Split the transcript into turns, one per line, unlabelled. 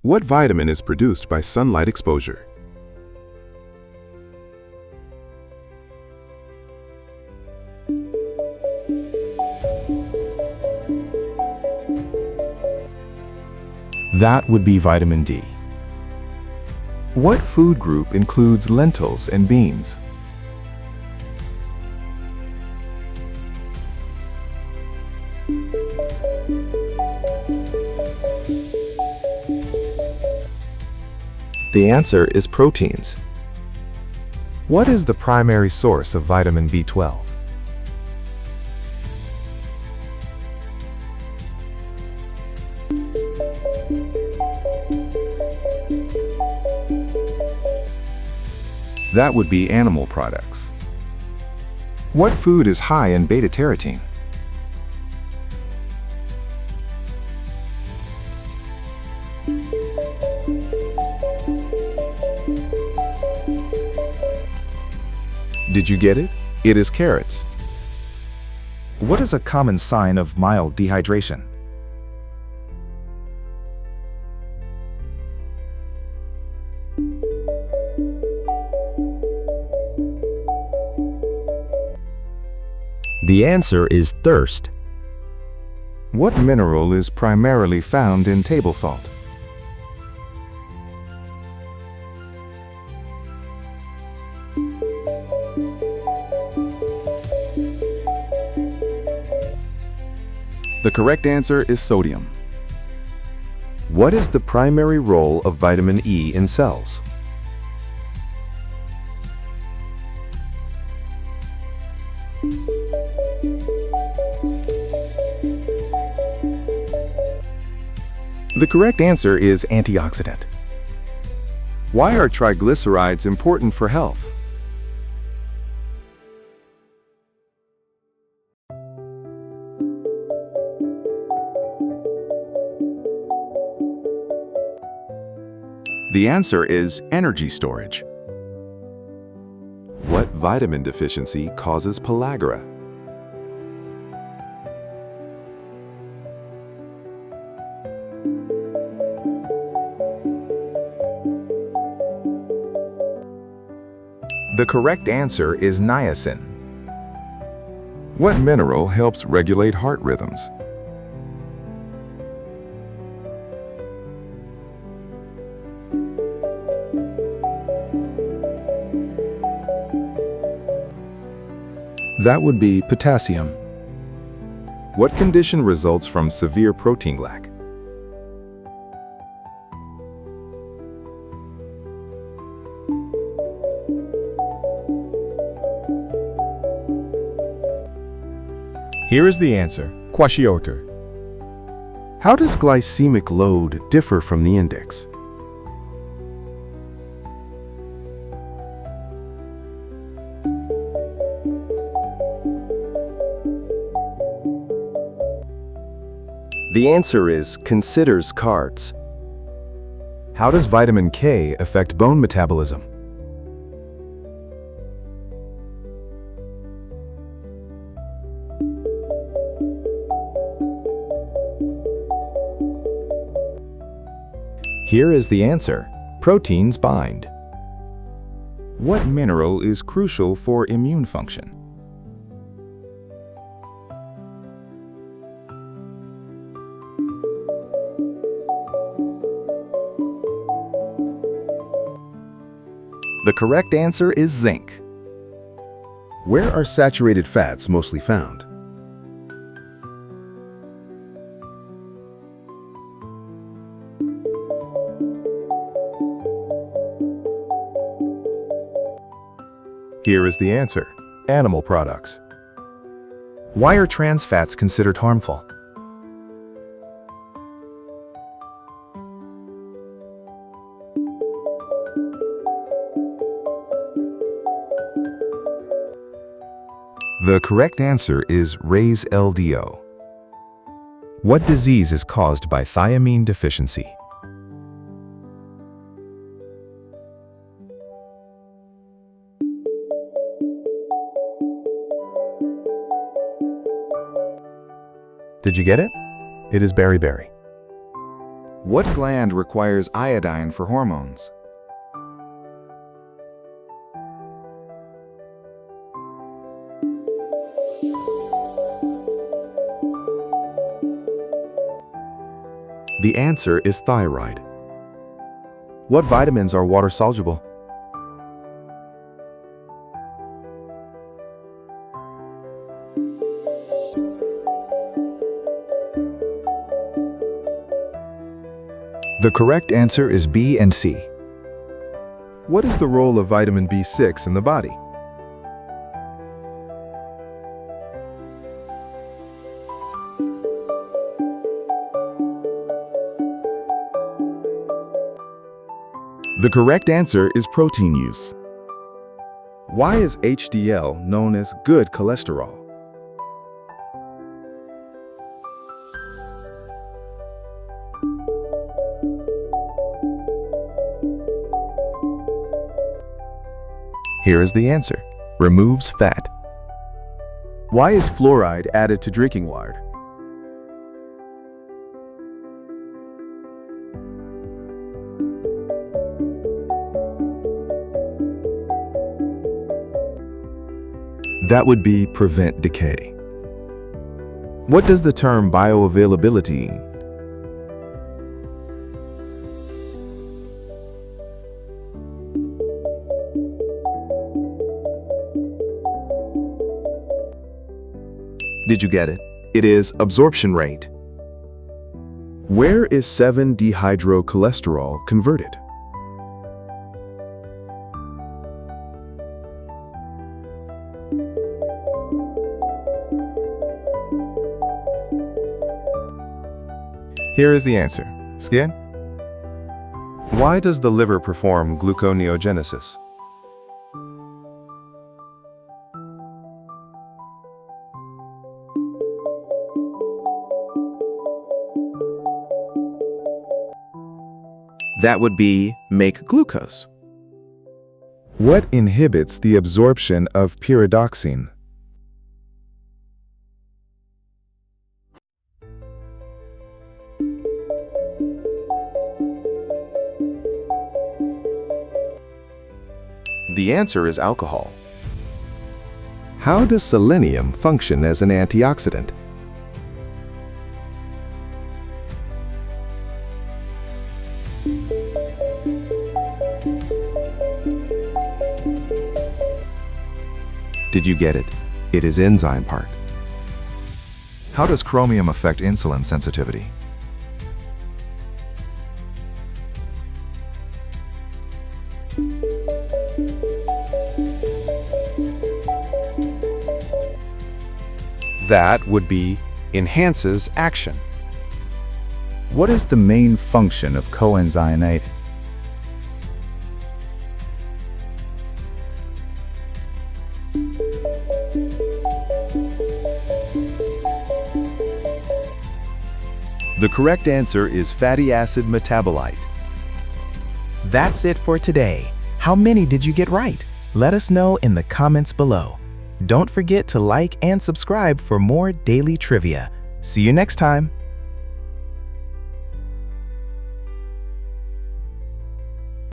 What vitamin is produced by sunlight exposure?
That would be vitamin D. What food group includes lentils and beans? The answer is proteins. What is the primary source of vitamin B12? That would be animal products. What food is high in beta-carotene? Did you get it? It is carrots. What is a common sign of mild dehydration?
The answer is thirst.
What mineral is primarily found in table salt? The correct answer is sodium. What is the primary role of vitamin E in cells? The correct answer is antioxidant. Why are triglycerides important for health? The answer is energy storage. What vitamin deficiency causes pellagra? The correct answer is niacin. What mineral helps regulate heart rhythms? That would be potassium. What condition results from severe protein lack? Here is the answer, kwashiorkor. How does glycemic load differ from the index? The answer is considers cards. How does vitamin K affect bone metabolism? Here is the answer. Proteins bind. What mineral is crucial for immune function? The correct answer is zinc. Where are saturated fats mostly found? Here is the answer, animal products. Why are trans fats considered harmful? The correct answer is raise LDO. What disease is caused by thiamine deficiency? Did you get it? It is beriberi. What gland requires iodine for hormones?
The answer is thyroid. What vitamins are water-soluble?
The correct answer is B and C.
What is the role of vitamin B6 in the body?
The correct answer is protein use.
Why is HDL known as good cholesterol?
Here is the answer. Removes fat.
Why is fluoride added to drinking water? That would be prevent decay. What does the term bioavailability mean? Did you get it? It is absorption rate. Where is 7-dehydrocholesterol converted? Here is the answer. Skin? Why does the liver perform gluconeogenesis? That would be make glucose. What inhibits the absorption of pyridoxine? The answer is alcohol. How does selenium function as an antioxidant? Did you get it? It is enzyme part.
How does chromium affect insulin sensitivity?
That would be enhances action.
What is the main function of coenzyme 8?
The correct answer is fatty acid metabolite.
That's it for today. How many did you get right? Let us know in the comments below. Don't forget to like and subscribe for more daily trivia. See you next time.